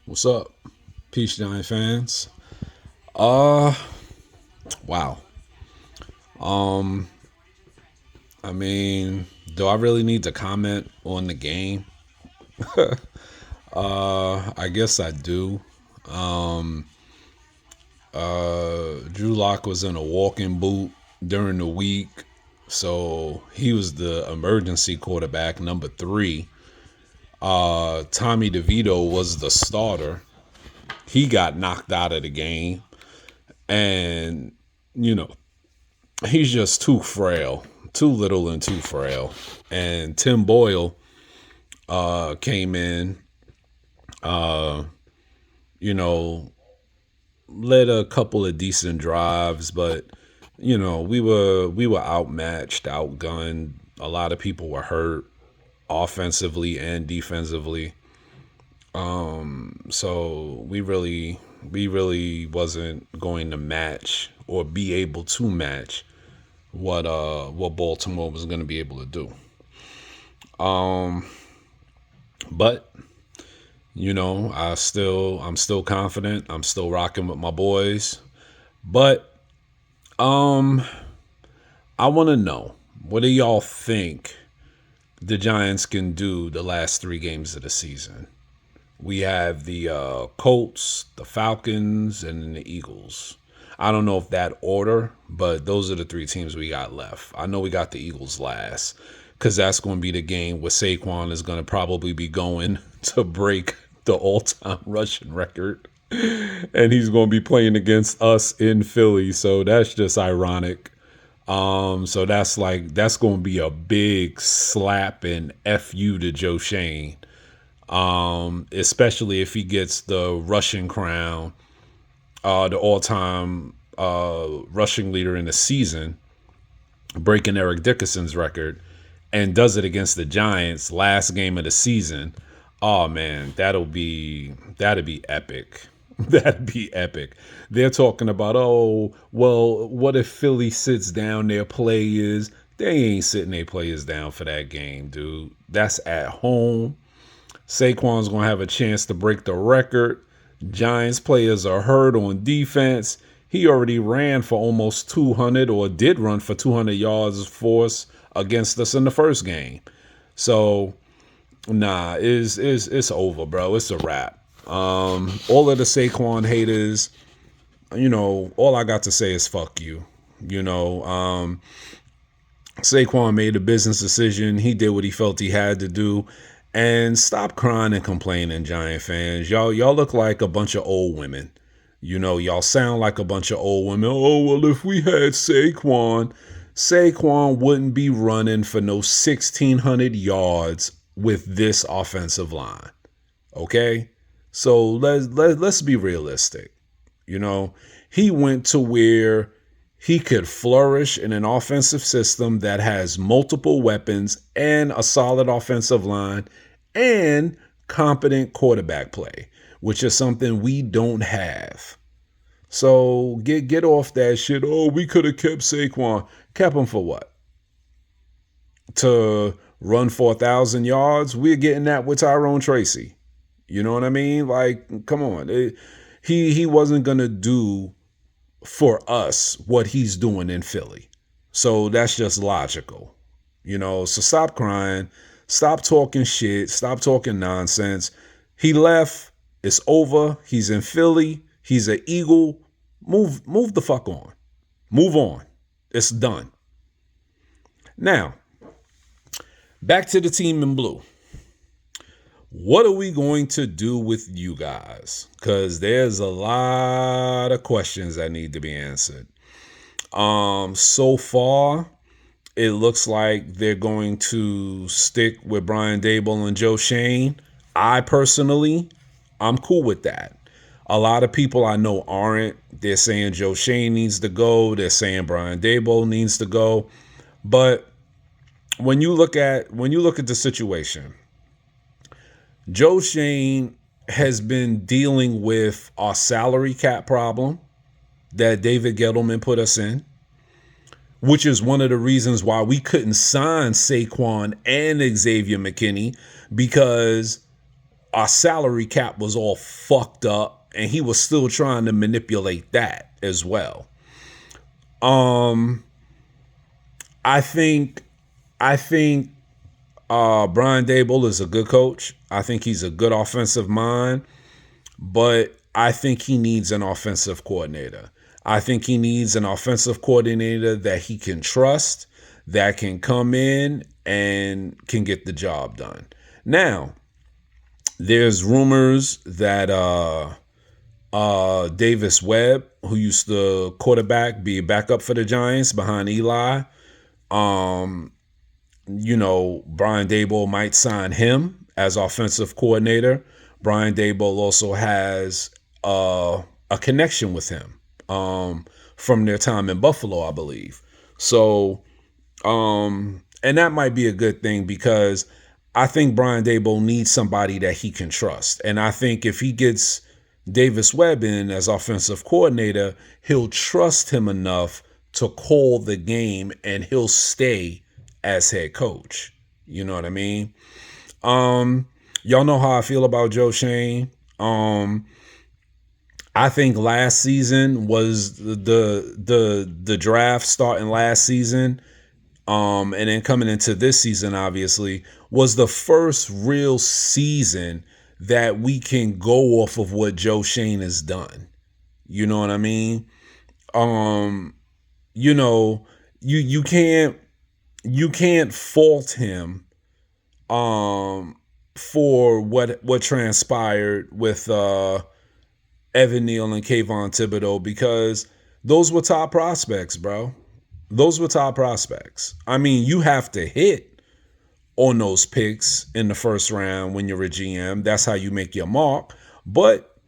What's up, Peace Giant fans? Uh, wow. Um, I mean, do I really need to comment on the game? I guess I do. Um, Drew Lock was in a walking boot during the week, so he was the emergency quarterback number three. Tommy DeVito was the starter. He got knocked out of the game, and you know he's just too frail, too little and too frail. And Tim Boyle came in, uh, you know, led a couple of decent drives, but we were outmatched, outgunned. A lot of people were hurt offensively and defensively. So we really wasn't going to match or be able to match what Baltimore was going to be able to do. But I'm still confident. I'm still rocking with my boys. But I want to know, what do y'all think the Giants can do the last three games of the season? We have the Colts, the Falcons, and then the Eagles. I don't know if that order, but those are the three teams we got left. I know we got the Eagles last because that's going to be the game where Saquon is going to probably be going to break the all-time rushing record. And he's going to be playing against us in Philly. So that's just ironic. So that's going to be a big slap and fu to Joe Shane, especially if he gets the rushing crown, the all-time rushing leader in the season, breaking Eric Dickerson's record, and does it against the Giants last game of the season. Oh man, that'd be epic. That'd be epic. They're talking about, oh, well, what if Philly sits down their players? They ain't sitting their players down for that game, dude. That's at home. Saquon's going to have a chance to break the record. Giants players are hurt on defense. He already ran for almost 200, or did run for 200 yards for us against us in the first game. So, nah, it's over, bro. It's a wrap. All of the Saquon haters, all I got to say is fuck you. Saquon made a business decision. He did what he felt he had to do. And stop crying and complaining, Giant fans. Y'all look like a bunch of old women. Y'all sound like a bunch of old women. Oh, well, if we had Saquon wouldn't be running for no 1,600 yards with this offensive line. Okay? So let's be realistic. He went to where he could flourish in an offensive system that has multiple weapons and a solid offensive line and competent quarterback play, which is something we don't have. So get off that shit. Oh, we could have kept Saquon. Kept him for what? To run for 1,000 yards? We're getting that with Tyrone Tracy. You know what I mean? Like, come on. He wasn't gonna do for us what he's doing in Philly. So that's just logical. So stop crying, stop talking shit, stop talking nonsense. He left, it's over. He's in Philly, he's an Eagle. Move the fuck on. Move on. It's done. Now, back to the team in blue. What are we going to do with you guys? Because there's a lot of questions that need to be answered. So far, it looks like they're going to stick with Brian Daboll and Joe Shane. I'm cool with that. A lot of people I know aren't. They're saying Joe Shane needs to go. They're saying Brian Daboll needs to go. But when you look at the situation, Joe Shane has been dealing with our salary cap problem that David Gettleman put us in, which is one of the reasons why we couldn't sign Saquon and Xavier McKinney, because our salary cap was all fucked up, and he was still trying to manipulate that as well. I think I think Brian Dable is a good coach. I think he's a good offensive mind, but I think he needs an offensive coordinator. I think he needs an offensive coordinator that he can trust, that can come in and can get the job done. Now, there's rumors that Davis Webb, who used to quarterback, be a backup for the Giants behind Eli. Brian Dable might sign him as offensive coordinator. Brian Dable also has a connection with him from their time in Buffalo, I believe. So, and that might be a good thing because I think Brian Dable needs somebody that he can trust. And I think if he gets Davis Webb in as offensive coordinator, he'll trust him enough to call the game and he'll stay as head coach. You know what I mean? Y'all know how I feel about Joe Shane. I think last season was the draft starting last season, and then coming into this season, obviously, was the first real season that we can go off of what Joe Shane has done. You know what I mean? You can't fault him for what transpired with Evan Neal and Kayvon Thibodeau, because those were top prospects, bro. Those were top prospects. I mean, you have to hit on those picks in the first round when you're a GM. That's how you make your mark. But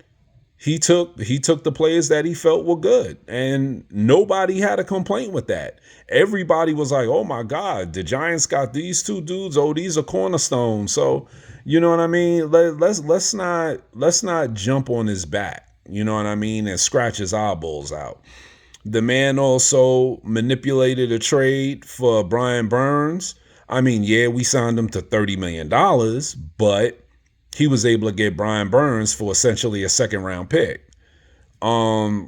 he took the players that he felt were good, and nobody had a complaint with that. Everybody was like, "Oh my God, the Giants got these two dudes. Oh, these are cornerstones." So, you know what I mean? Let's not jump on his back. You know what I mean? And scratch his eyeballs out. The man also manipulated a trade for Brian Burns. I mean, yeah, we signed him to $30 million, but he was able to get Brian Burns for essentially a second round pick. But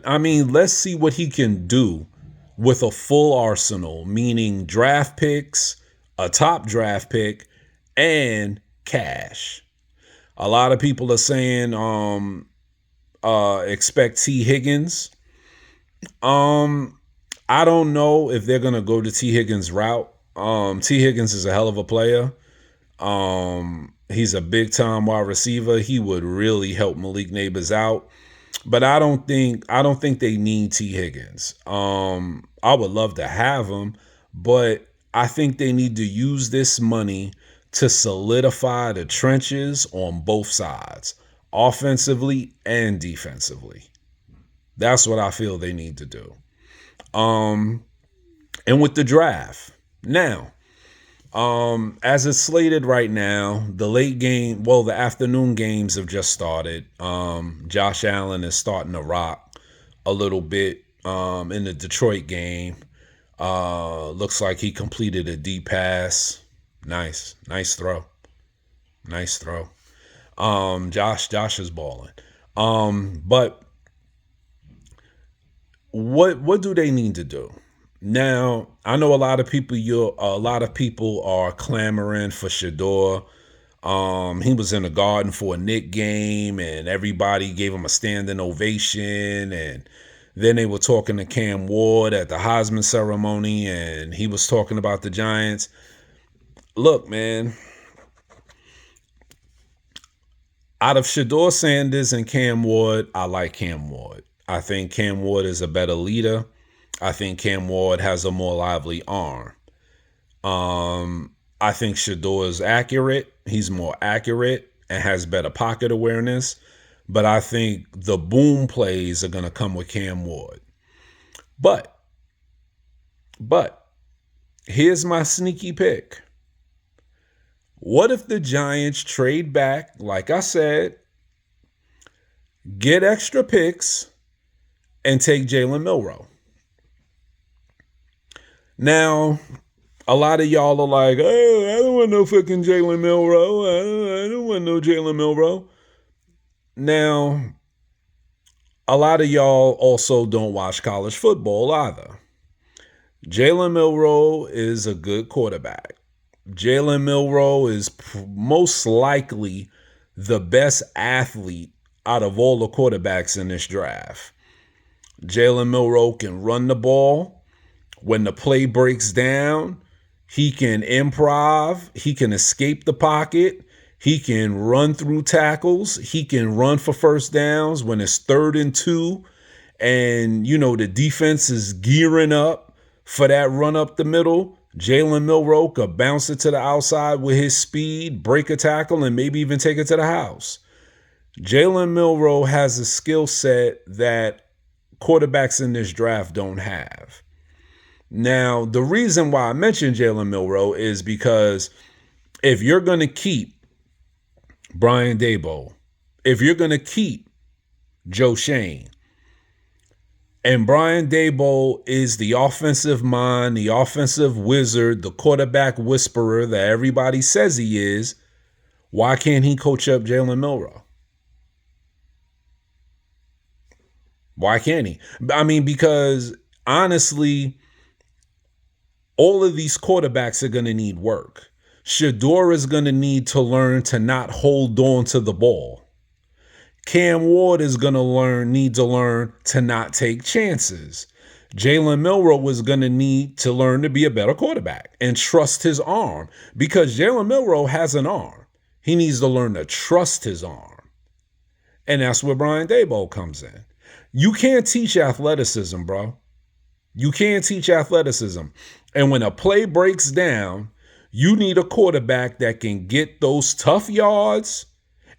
I mean, let's see what he can do with a full arsenal, meaning draft picks, a top draft pick, and cash. A lot of people are saying expect T. Higgins. I don't know if they're gonna go the T. Higgins route. T. Higgins is a hell of a player. He's a big time wide receiver. He would really help Malik Neighbors out. But I don't think they need T. Higgins. I would love to have him, but I think they need to use this money to solidify the trenches on both sides, offensively and defensively. That's what I feel they need to do. And with the draft, now, as it's slated right now, the afternoon games have just started. Josh Allen is starting to rock a little bit in the Detroit game. Looks like he completed a deep pass. Nice throw. Nice throw. Josh is balling. But what do they need to do? Now, I know a lot of people are clamoring for Shador. He was in the Garden for a Knick game, and everybody gave him a standing ovation. And then they were talking to Cam Ward at the Heisman ceremony, and he was talking about the Giants. Look, man, out of Shador Sanders and Cam Ward, I like Cam Ward. I think Cam Ward is a better leader. I think Cam Ward has a more lively arm. I think Shador is accurate. He's more accurate and has better pocket awareness. But I think the boom plays are going to come with Cam Ward. But here's my sneaky pick. What if the Giants trade back, like I said, get extra picks, and take Jalen Milroe? Now, A lot of y'all are like, oh, I don't want no fucking Jalen Milroe. I don't want no Jalen Milroe. Now, a lot of y'all also don't watch college football either. Jalen Milroe is a good quarterback. Jalen Milroe is most likely the best athlete out of all the quarterbacks in this draft. Jalen Milroe can run the ball. When the play breaks down, he can improv. He can escape the pocket. He can run through tackles. He can run for first downs when it's 3rd and 2. And, the defense is gearing up for that run up the middle. Jalen Milroe could bounce it to the outside with his speed, break a tackle, and maybe even take it to the house. Jalen Milroe has a skill set that quarterbacks in this draft don't have. Now, the reason why I mentioned Jalen Milroe is because if you're going to keep Brian Daboll, if you're going to keep Joe Shane, and Brian Daboll is the offensive mind, the offensive wizard, the quarterback whisperer that everybody says he is, why can't he coach up Jalen Milroe? Why can't he? I mean, because honestly, all of these quarterbacks are going to need work. Shedeur is going to need to learn to not hold on to the ball. Cam Ward is going to need to learn to not take chances. Jalen Milroe is going to need to learn to be a better quarterback and trust his arm, because Jalen Milroe has an arm. He needs to learn to trust his arm. And that's where Brian Daboll comes in. You can't teach athleticism, bro. You can't teach athleticism. And when a play breaks down, you need a quarterback that can get those tough yards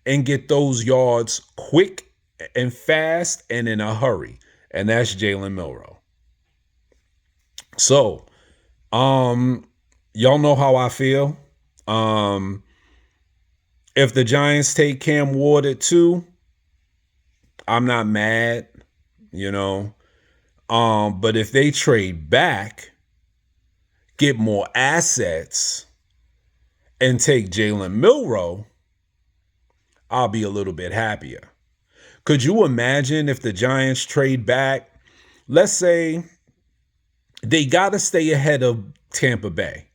and get those yards quick and fast and in a hurry. And that's Jalen Milroe. So, y'all know how I feel. If the Giants take Cam Ward at 2, I'm not mad, but if they trade back, get more assets, and take Jalen Milroe, I'll be a little bit happier. Could you imagine if the Giants trade back? Let's say they got to stay ahead of Tampa Bay.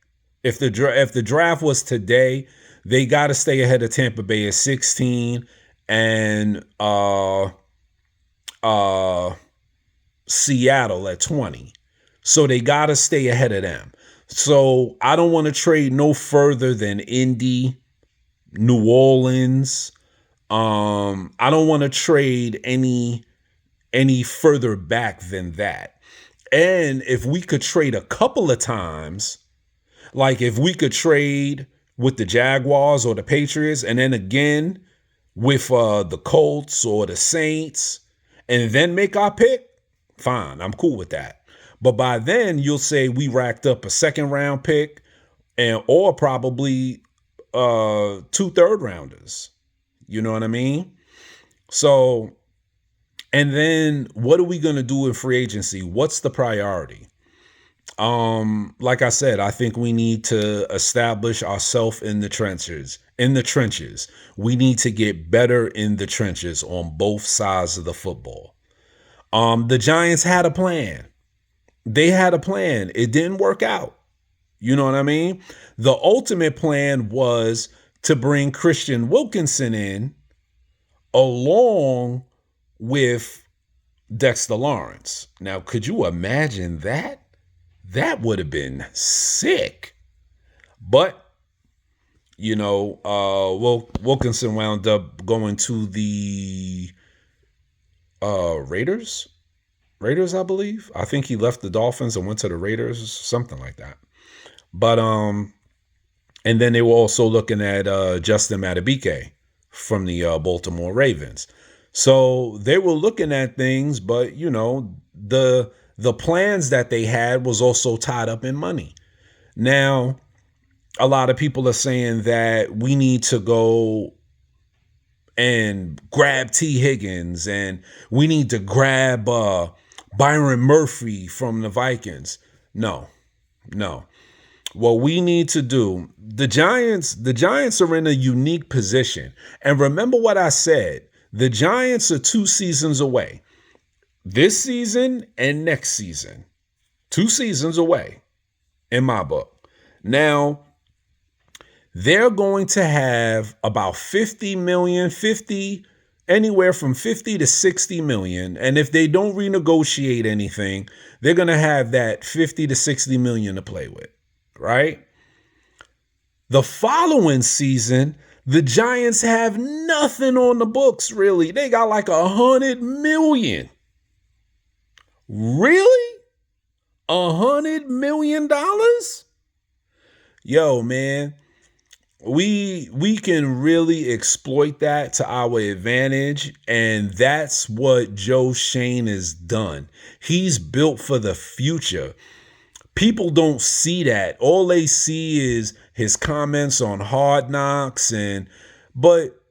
If the draft was today, they got to stay ahead of Tampa Bay at 16 and Seattle at 20. So they got to stay ahead of them. So I don't want to trade no further than Indy, New Orleans. I don't want to trade any further back than that. And if we could trade a couple of times, like if we could trade with the Jaguars or the Patriots, and then again with the Colts or the Saints, and then make our pick, fine, I'm cool with that. But by then you'll say we racked up a 2nd-round pick or probably 2 3rd-rounders. You know what I mean? So, and then what are we going to do in free agency? What's the priority? Like I said, I think we need to establish ourselves in the trenches. We need to get better in the trenches on both sides of the football. The Giants had a plan. They had a plan. It didn't work out. You know what I mean? The ultimate plan was to bring Christian Wilkinson in along with Dexter Lawrence. Now, could you imagine that? That would have been sick. But, Wilkinson wound up going to the Raiders, I believe. I think he left the Dolphins and went to the Raiders, something like that. But, and then they were also looking at Justin Madubuike from the Baltimore Ravens. So they were looking at things, but, the plans that they had was also tied up in money. Now, a lot of people are saying that we need to go and grab T. Higgins and we need to grab Byron Murphy from the Vikings. No. what we need to do, the Giants are in a unique position. And remember what I said. The Giants are 2 seasons away. This season and next season. 2 seasons away in my book. Now, they're going to have about 50 million, anywhere from 50 to 60 million. And if they don't renegotiate anything, they're going to have that 50 to 60 million to play with, right? The following season, the Giants have nothing on the books, really. They got like 100 million. Really? $100 million? Yo, man, we can really exploit that to our advantage, and that's what Joe Shane has done. He's built for the future. People don't see that. All they see is his comments on Hard Knocks, but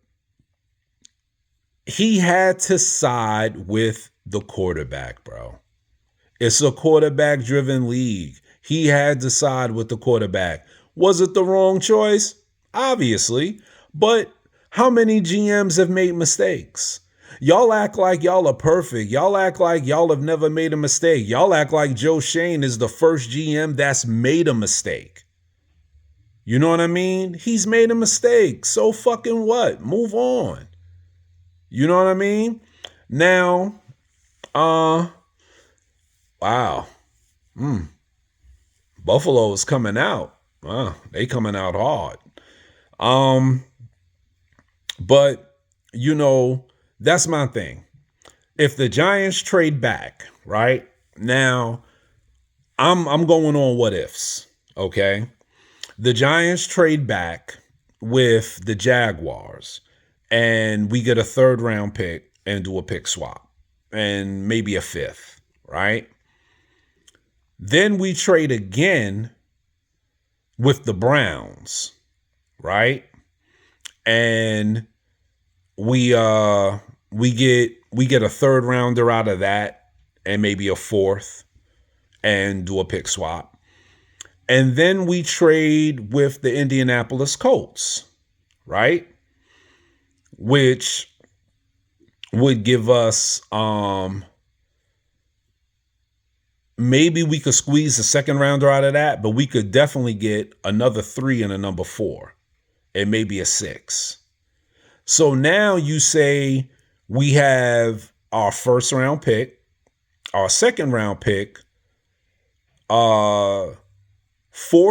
he had to side with the quarterback, bro. It's a quarterback-driven league. He had to side with the quarterback. Was it the wrong choice? Obviously. But how many GMs have made mistakes? Y'all act like y'all are perfect. Y'all act like y'all have never made a mistake. Y'all act like Joe Shane is the first GM that's made a mistake. You know what I mean? He's made a mistake. So fucking what? Move on. You know what I mean? Now, wow. Buffalo is coming out. They coming out hard. But you know, that's my thing. If the Giants trade back, right? Now, I'm going on what ifs, okay? The Giants trade back with the Jaguars and we get a 3rd round pick and do a pick swap and maybe a 5th, right? Then we trade again with the Browns, right? And we get a 3rd rounder out of that and maybe a 4th and do a pick swap. And then we trade with the Indianapolis Colts, right? Which would give us maybe we could squeeze a 2nd rounder out of that, but we could definitely get another 3 and a number 4 and maybe a 6. So now you say we have our 1st round pick, our 2nd round pick, 4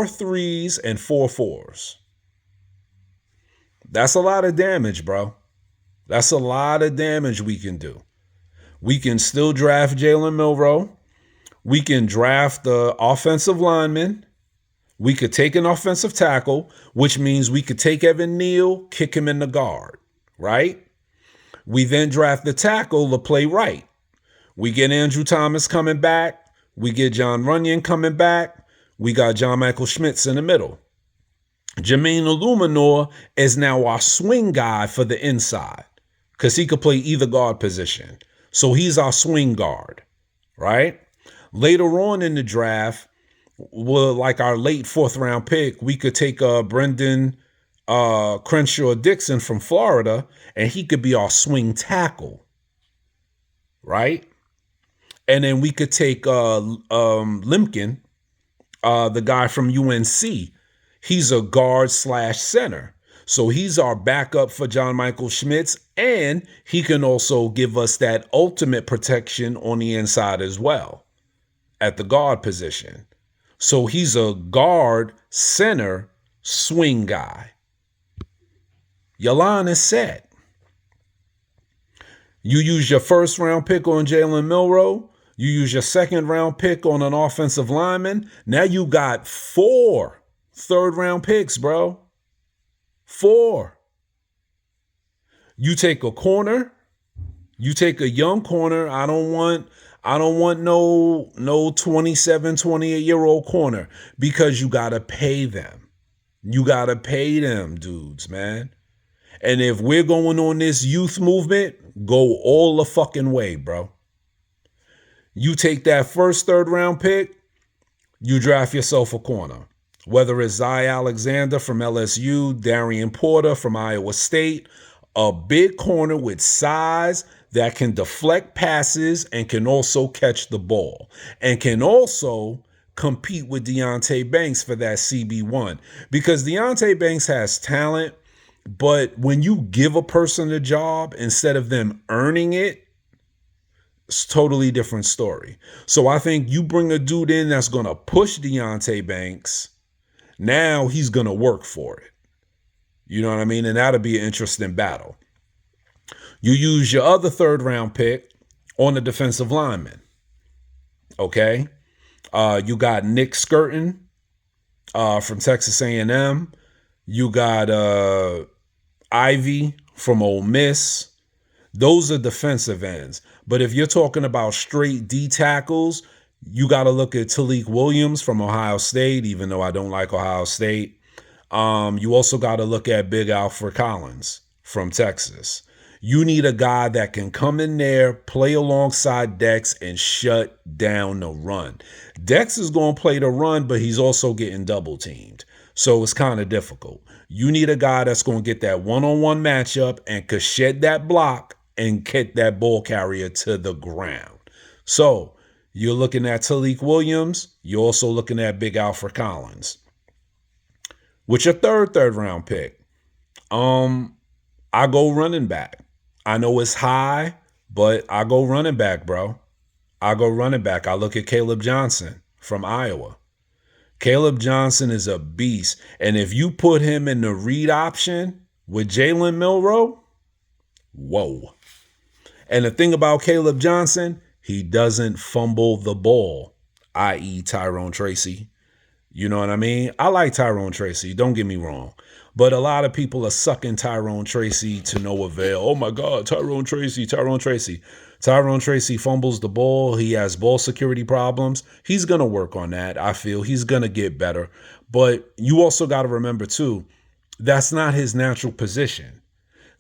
3s and 4 4s. That's a lot of damage, bro. That's a lot of damage we can do. We can still draft Jalen Milroe. We can draft the offensive lineman. We could take an offensive tackle, which means we could take Evan Neal, kick him in the guard, right? We then draft the tackle to play right. We get Andrew Thomas coming back. We get John Runyon coming back. We got John Michael Schmitz in the middle. Jermaine Illuminor is now our swing guy for the inside because he could play either guard position. So he's our swing guard, right? Later on in the draft, like our late 4th round pick, we could take Brendan Crenshaw Dixon from Florida, and he could be our swing tackle, right? And then we could take Limpkin, the guy from UNC. He's a guard / center. So he's our backup for John Michael Schmitz, and he can also give us that ultimate protection on the inside as well at the guard position. So he's a guard, center, swing guy. Your line is set. You use your 1st round pick on Jalen Milroe. You use your 2nd round pick on an offensive lineman. Now you got 4 3rd round picks, bro. 4. You take a corner. You take a young corner. I don't want no 27, 28-year-old corner because you got to pay them. You got to pay them dudes, man. And if we're going on this youth movement, go all the fucking way, bro. You take that 1st, 3rd round pick, you draft yourself a corner. Whether it's Zy Alexander from LSU, Darian Porter from Iowa State, a big corner with size that can deflect passes and can also catch the ball and can also compete with Deonte Banks for that CB1. Because Deonte Banks has talent, but when you give a person a job instead of them earning it, it's a totally different story. So I think you bring a dude in that's going to push Deonte Banks. Now he's going to work for it. You know what I mean? And that'll be an interesting battle. You use your other third round pick on the defensive lineman. Okay? You got Nick Skirton from Texas A&M. You got Ivy from Ole Miss. Those are defensive ends. But if you're talking about straight D tackles, you got to look at Talik Williams from Ohio State, even though I don't like Ohio State. You also got to look at Big Alfred Collins from Texas. You need a guy that can come in there, play alongside Dex, and shut down the run. Dex is going to play the run, but he's also getting double teamed. So it's kind of difficult. You need a guy that's going to get that one-on-one matchup and could shed that block and get that ball carrier to the ground. So you're looking at Talik Williams. You're also looking at Big Alfred Collins. With your third round pick, I go running back. I know it's high, but I go running back, bro. I go running back. I look at Caleb Johnson from Iowa. Caleb Johnson is a beast. And if you put him in the read option with Jalen Milroe, whoa. And the thing about Caleb Johnson, he doesn't fumble the ball, i.e. Tyrone Tracy. You know what I mean? I like Tyrone Tracy, don't get me wrong. But a lot of people are sucking Tyrone Tracy to no avail. Oh my God, Tyrone Tracy. Tyrone Tracy fumbles the ball. He has ball security problems. He's going to work on that, I feel. He's going to get better. But you also got to remember, too, that's not his natural position.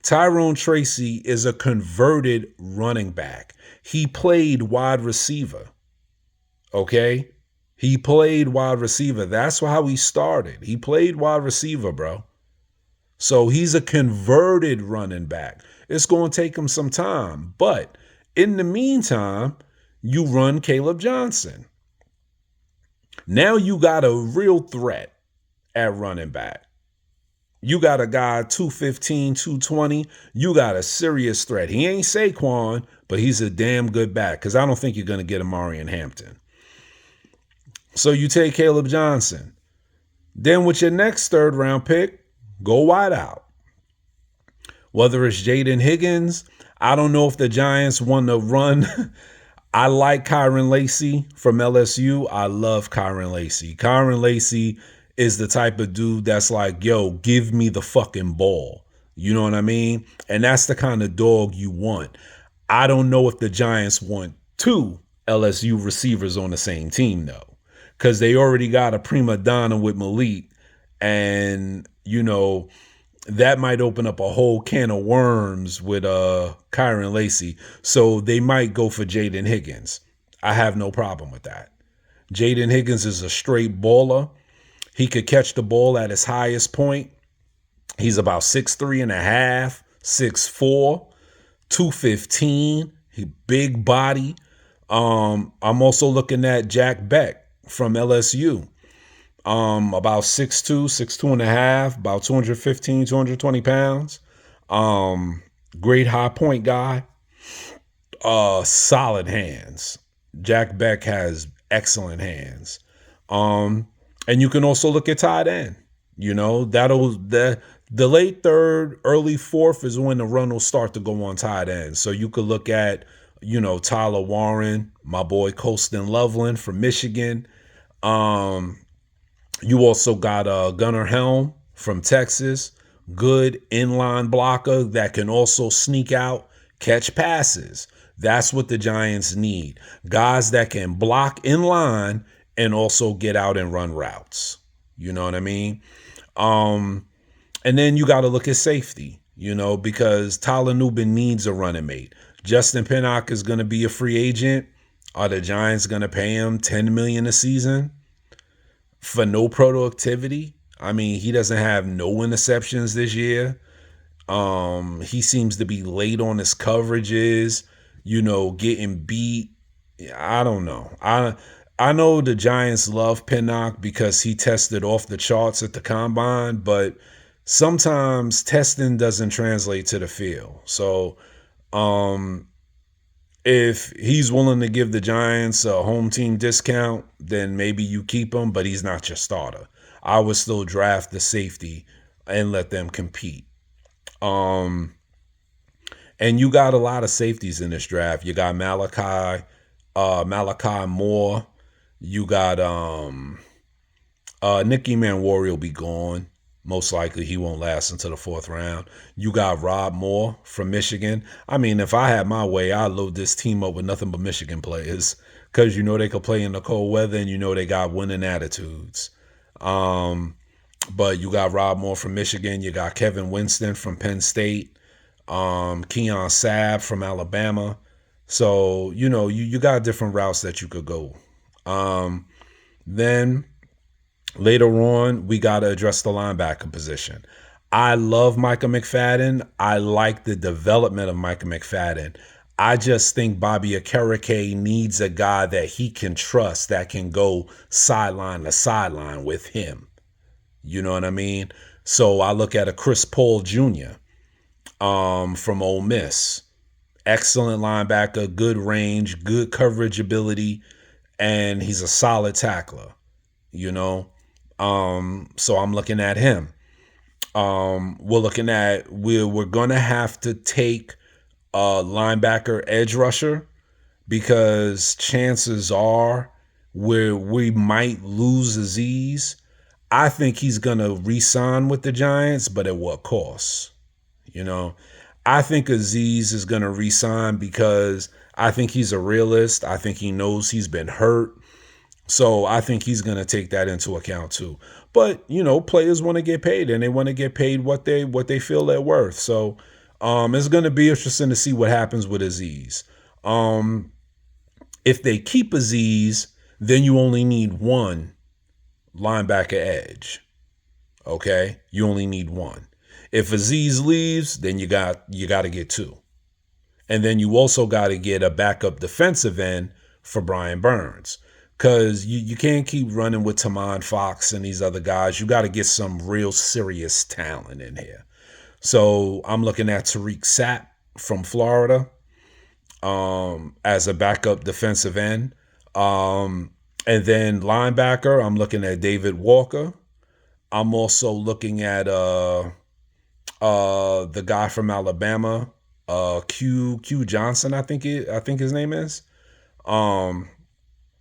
Tyrone Tracy is a converted running back. He played wide receiver. Okay? He played wide receiver. That's how he started. He played wide receiver, bro. So he's a converted running back. It's going to take him some time. But in the meantime, you run Caleb Johnson. Now you got a real threat at running back. You got a guy 215, 220. You got a serious threat. He ain't Saquon, but he's a damn good back because I don't think you're going to get Amari in Hampton. So you take Caleb Johnson. Then with your next third round pick, go wide out. Whether it's Jaden Higgins, I don't know if the Giants want to run. I like Kyron Lacy from LSU. I love Kyron Lacy. Kyron Lacy is the type of dude that's like, yo, give me the fucking ball. You know what I mean? And that's the kind of dog you want. I don't know if the Giants want two LSU receivers on the same team, though, because they already got a prima donna with Malik. And, you know, that might open up a whole can of worms with Kyron Lacy. So they might go for Jaden Higgins. I have no problem with that. Jaden Higgins is a straight baller. He could catch the ball at his highest point. He's about 6'3 and a half, 6'4, 215. He big body. I'm also looking at Jack Beck from LSU. About 6'2", 6'2 and a half, about 215, 220 pounds. Great high point guy. Solid hands. Jack Beck has excellent hands. And you can also look at tight end. You know, the late third, early fourth is when the run will start to go on tight end. So you could look at, you know, Tyler Warren, my boy Colston Loveland from Michigan. You also got Gunnar Helm from Texas. Good inline blocker that can also sneak out, catch passes. That's what the Giants need. Guys that can block in line and also get out and run routes. You know what I mean? And then you got to look at safety, you know, because Tyler Nubin needs a running mate. Justin Pinnock is going to be a free agent. Are the Giants going to pay him $10 million a season? for no productivity. I mean, he doesn't have no interceptions this year. He seems to be late on his coverages, getting beat. I don't know. I know the Giants love Pinnock because he tested off the charts at the combine, but sometimes testing doesn't translate to the field. So, if he's willing to give the Giants a home team discount, then maybe you keep him, but he's not your starter. I would still draft the safety and let them compete. And you got a lot of safeties in this draft. You got Malachi Moore. You got Nicky Manwari will be gone. Most likely he won't last until the fourth round. You got Rob Moore from Michigan. I mean, if I had my way, I'd load this team up with nothing but Michigan players because they could play in the cold weather and they got winning attitudes. But you got Rob Moore from Michigan. You got Kevin Winston from Penn State. Keon Sabb from Alabama. So, you got different routes that you could go. Then later on, we got to address the linebacker position. I love Micah McFadden. I like the development of Micah McFadden. I just think Bobby Okereke needs a guy that he can trust that can go sideline to sideline with him. You know what I mean? So I look at a Chris Paul Jr. From Ole Miss. Excellent linebacker, good range, good coverage ability, and he's a solid tackler, So I'm looking at him. We're gonna have to take a linebacker edge rusher because chances are we might lose Aziz. I think he's gonna re-sign with the Giants, but at what cost? I think Aziz is going to re-sign because I think he's a realist. I think he knows he's been hurt. So I think he's going to take that into account too. But, players want to get paid and they want to get paid what they feel they're worth. So it's going to be interesting to see what happens with Aziz. If they keep Aziz, then you only need one linebacker edge. Okay? You only need one. If Aziz leaves, then you got to get two. And then you also got to get a backup defensive end for Brian Burns. Because you can't keep running with Tamon Fox and these other guys. You got to get some real serious talent in here. So I'm looking at Tariq Sapp from Florida as a backup defensive end. And then linebacker, I'm looking at David Walker. I'm also looking at the guy from Alabama, Q Johnson, I think his name is.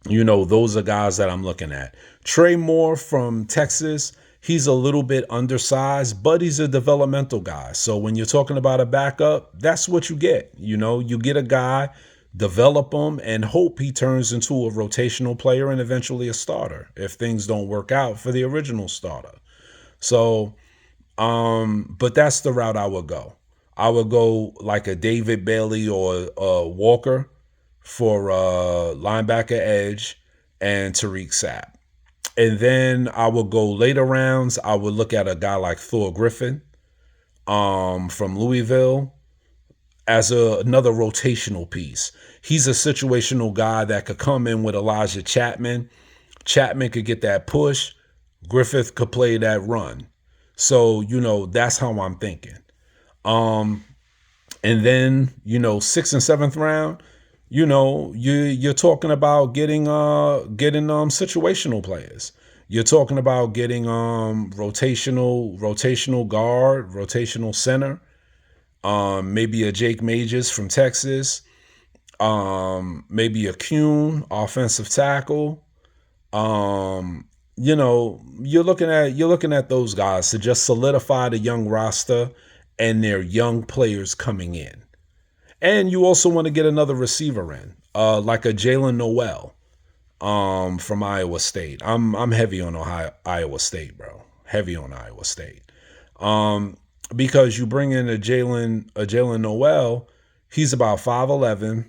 Those are guys that I'm looking at. Trey Moore from Texas, he's a little bit undersized, but he's a developmental guy. So when you're talking about a backup, that's what you get. You get a guy, develop him, and hope he turns into a rotational player and eventually a starter if things don't work out for the original starter. So, but that's the route I would go. I would go like a David Bailey or Walker for linebacker edge and Tariq Sapp. And then I would go later rounds. I would look at a guy like Thor Griffin from Louisville as another rotational piece. He's a situational guy that could come in with Elijah Chapman. Chapman could get that push. Griffith could play that run. So, that's how I'm thinking. And then, 6th and 7th round, you're talking about getting situational players. You're talking about getting rotational guard, rotational center, maybe a Jake Majors from Texas, maybe a Kuhn, offensive tackle. You're looking at those guys to just solidify the young roster and their young players coming in. And you also want to get another receiver in, like a Jalen Noel from Iowa State. I'm heavy on Iowa State, bro. Heavy on Iowa State. Because you bring in a Jalen Noel, he's about 5'11",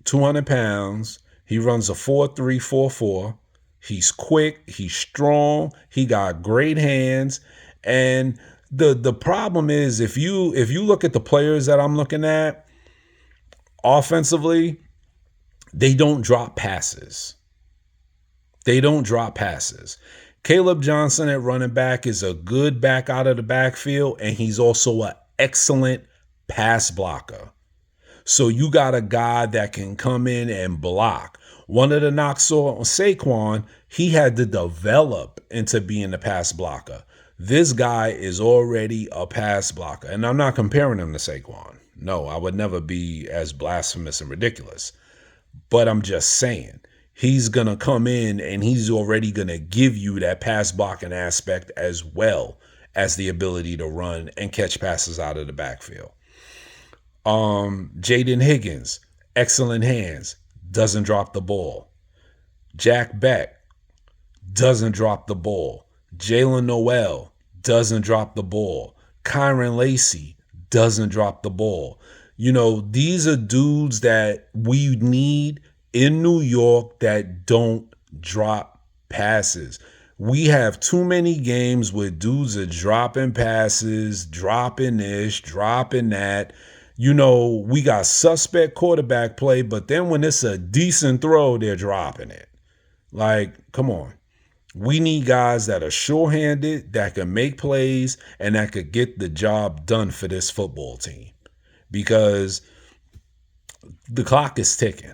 200 pounds. He runs a 4.3, 4.4. He's quick. He's strong. He got great hands. And the problem is if you look at the players that I'm looking at offensively, they don't drop passes. They don't drop passes. Caleb Johnson at running back is a good back out of the backfield, and he's also an excellent pass blocker. So you got a guy that can come in and block. One of the knocks on Saquon, he had to develop into being a pass blocker. This guy is already a pass blocker. And I'm not comparing him to Saquon. No, I would never be as blasphemous and ridiculous. But I'm just saying, he's going to come in and he's already going to give you that pass blocking aspect as well as the ability to run and catch passes out of the backfield. Jaden Higgins, excellent hands, doesn't drop the ball. Jack Beck doesn't drop the ball. Jalen Noel doesn't drop the ball. Kyron Lacy doesn't drop the ball. You know, these are dudes that we need in New York that don't drop passes. We have too many games where dudes are dropping passes, dropping this, dropping that. You know, we got suspect quarterback play, but then when it's a decent throw, they're dropping it. Like, come on. We need guys that are sure-handed, that can make plays, and that could get the job done for this football team. Because the clock is ticking.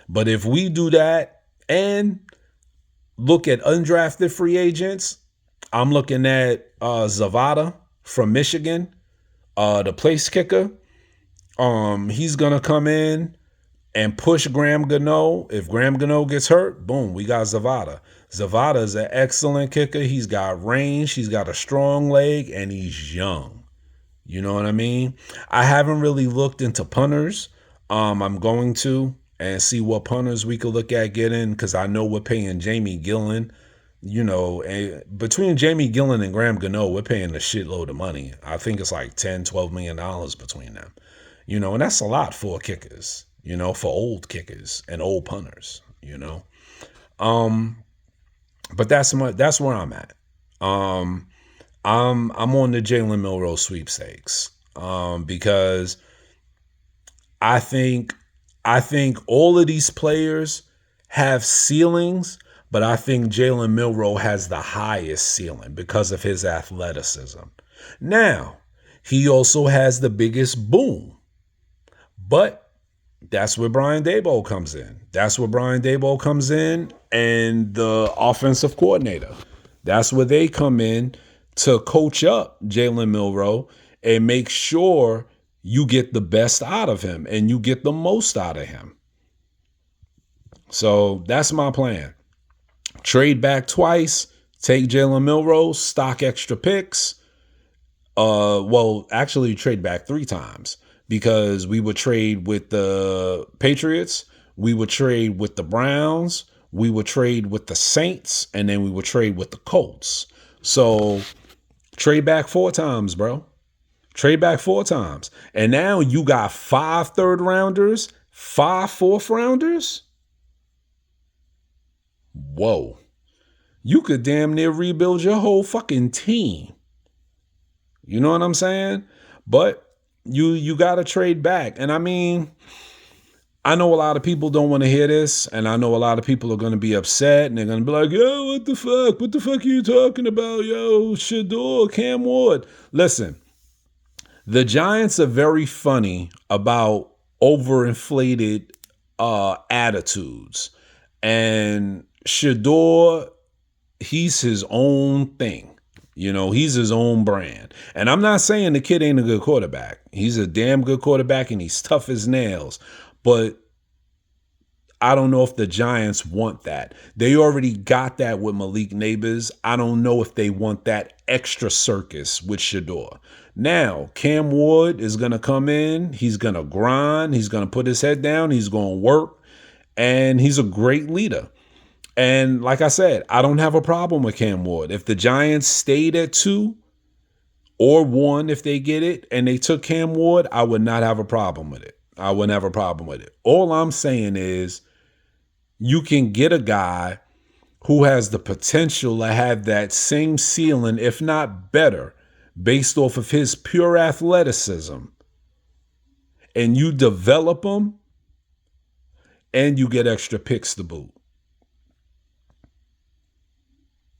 But if we do that and look at undrafted free agents, I'm looking at Zavada from Michigan. The place kicker, he's going to come in and push Graham Gano. If Graham Gano gets hurt, boom, we got Zavada. Zavada is an excellent kicker. He's got range. He's got a strong leg, and he's young. You know what I mean? I haven't really looked into punters. I'm going to and see what punters we could look at getting because I know we're paying Jamie Gillen. You know, between Jamie Gillen and Graham Gano, we're paying a shitload of money. I think it's like $10-12 million between them. You know, and that's a lot for kickers, you know, for old kickers and old punters, you know. But that's where I'm at. I'm on the Jalen Milroe sweepstakes. Because I think all of these players have ceilings. But I think Jalen Milroe has the highest ceiling because of his athleticism. Now, he also has the biggest boom. But that's where Brian Daboll comes in. That's where Brian Daboll comes in and the offensive coordinator. That's where they come in to coach up Jalen Milroe and make sure you get the best out of him and you get the most out of him. So that's my plan. Trade back twice, take Jalen Milroe, stock extra picks. Actually trade back 3 times because we would trade with the Patriots, we would trade with the Browns, we would trade with the Saints, and then we would trade with the Colts. So trade back 4 times, bro. Trade back 4 times. And now you got 5 third-rounders, 5 fourth-rounders. Whoa. You could damn near rebuild your whole fucking team. You know what I'm saying? But you got to trade back. And I mean, I know a lot of people don't want to hear this. And I know a lot of people are going to be upset. And they're going to be like, yo, what the fuck? What the fuck are you talking about? Yo, Shador, Cam Ward. Listen, the Giants are very funny about overinflated attitudes. And Shador, he's his own thing. You know, he's his own brand. And I'm not saying the kid ain't a good quarterback. He's a damn good quarterback and he's tough as nails. But I don't know if the Giants want that. They already got that with Malik Neighbors. I don't know if they want that extra circus with Shador. Now, Cam Ward is going to come in. He's going to grind. He's going to put his head down. He's going to work. And he's a great leader. And like I said, I don't have a problem with Cam Ward. If the Giants stayed at 2 or 1, if they get it, and they took Cam Ward, I would not have a problem with it. I wouldn't have a problem with it. All I'm saying is you can get a guy who has the potential to have that same ceiling, if not better, based off of his pure athleticism, and you develop him and you get extra picks to boot.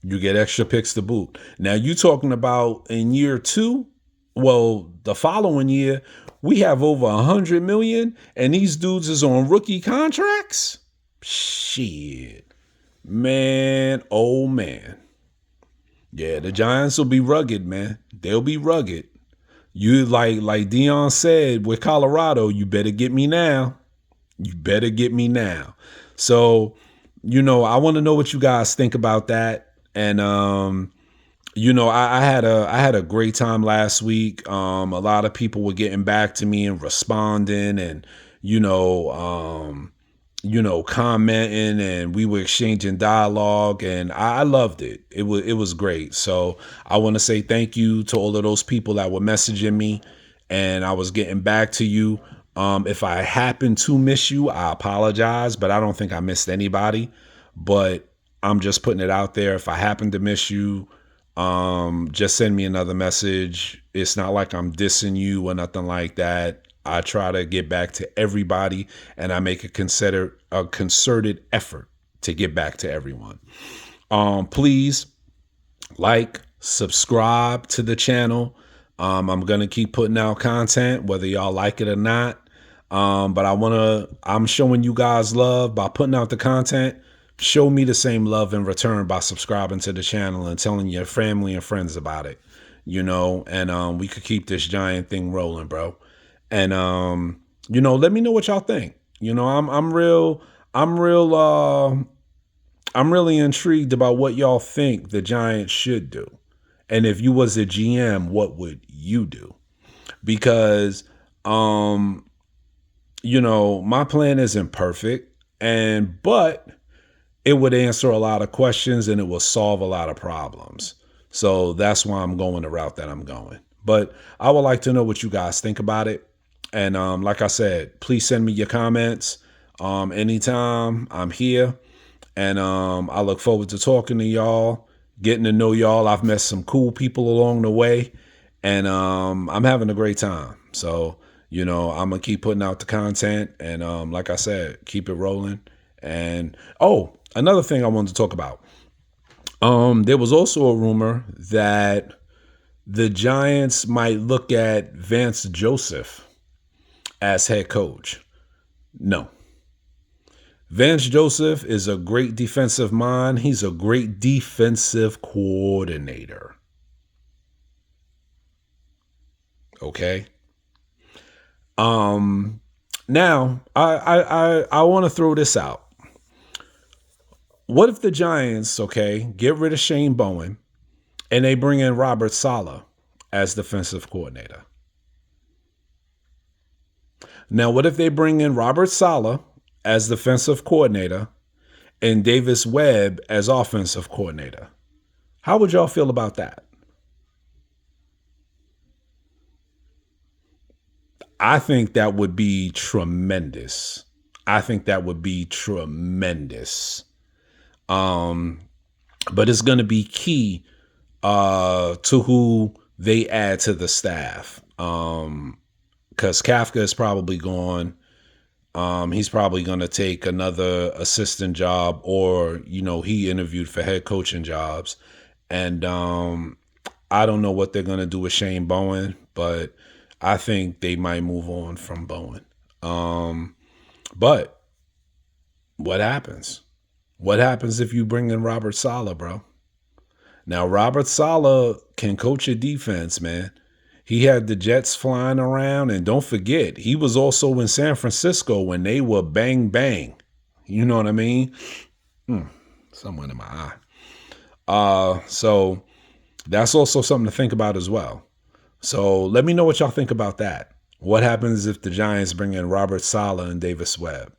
You get extra picks to boot. Now you talking about in year 2, well, the following year, we have over 100 million and these dudes is on rookie contracts? Shit. Man, oh man. Yeah, the Giants will be rugged, man. They'll be rugged. You like Dion said with Colorado, you better get me now. You better get me now. So, I want to know what you guys think about that. And I had a great time last week. A lot of people were getting back to me and responding, and commenting, and we were exchanging dialogue, and I loved it. It was great. So I want to say thank you to all of those people that were messaging me, and I was getting back to you. If I happen to miss you, I apologize, but I don't think I missed anybody. But I'm just putting it out there. If I happen to miss you, just send me another message. It's not like I'm dissing you or nothing like that. I try to get back to everybody, and I make a concerted effort to get back to everyone. Please subscribe to the channel. I'm going to keep putting out content, whether y'all like it or not. But I'm showing you guys love by putting out the content. Show me the same love in return by subscribing to the channel and telling your family and friends about it, and we could keep this giant thing rolling, bro. And, let me know what y'all think. I'm really intrigued about what y'all think the Giants should do. And if you was a GM, what would you do? Because, my plan isn't perfect, but it would answer a lot of questions and it will solve a lot of problems. So that's why I'm going the route that I'm going. But I would like to know what you guys think about it. And like I said, please send me your comments anytime. I'm here. And I look forward to talking to y'all, getting to know y'all. I've met some cool people along the way. And I'm having a great time. So, I'm going to keep putting out the content. And like I said, keep it rolling. And, another thing I wanted to talk about. There was also a rumor that the Giants might look at Vance Joseph as head coach. No. Vance Joseph is a great defensive mind. He's a great defensive coordinator. Okay. Now I want to throw this out. What if the Giants, get rid of Shane Bowen and they bring in Robert Saleh as defensive coordinator? Now, what if they bring in Robert Saleh as defensive coordinator and Davis Webb as offensive coordinator? How would y'all feel about that? I think that would be tremendous. But it's going to be key to who they add to the staff. Because Kafka is probably gone. He's probably going to take another assistant job, or, he interviewed for head coaching jobs. And I don't know what they're going to do with Shane Bowen, but I think they might move on from Bowen. But what happens? What happens if you bring in Robert Saleh, bro? Now, Robert Saleh can coach a defense, man. He had the Jets flying around, and don't forget, he was also in San Francisco when they were bang, bang. You know what I mean? Someone in my eye. So that's also something to think about as well. So let me know what y'all think about that. What happens if the Giants bring in Robert Saleh and Davis Webb?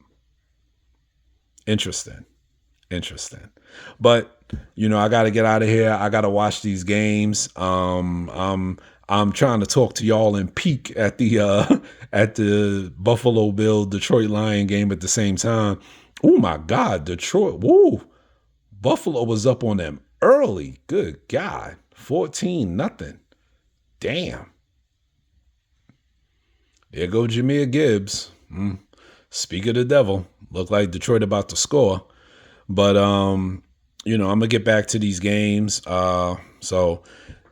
Interesting. But, I got to get out of here. I got to watch these games. I'm trying to talk to y'all and peek at the Buffalo Bill Detroit Lion game at the same time. Oh my God, Detroit. Woo. Buffalo was up on them early. Good God. 14-0. Damn. There go Jahmyr Gibbs. Speak of the devil. Looked like Detroit about to score. But, I'm going to get back to these games. So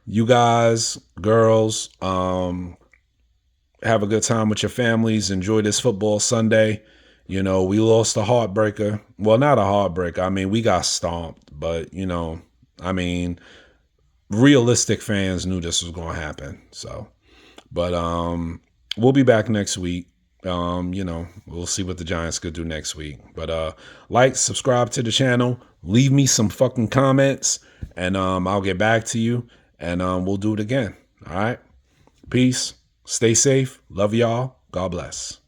you guys, girls, have a good time with your families. Enjoy this football Sunday. We lost a heartbreaker. Well, not a heartbreaker. I mean, we got stomped. But, realistic fans knew this was going to happen. So, but we'll be back next week. We'll see what the Giants could do next week. But subscribe to the channel, leave me some fucking comments, and I'll get back to you, and we'll do it again. All right. Peace. Stay safe. Love y'all. God bless.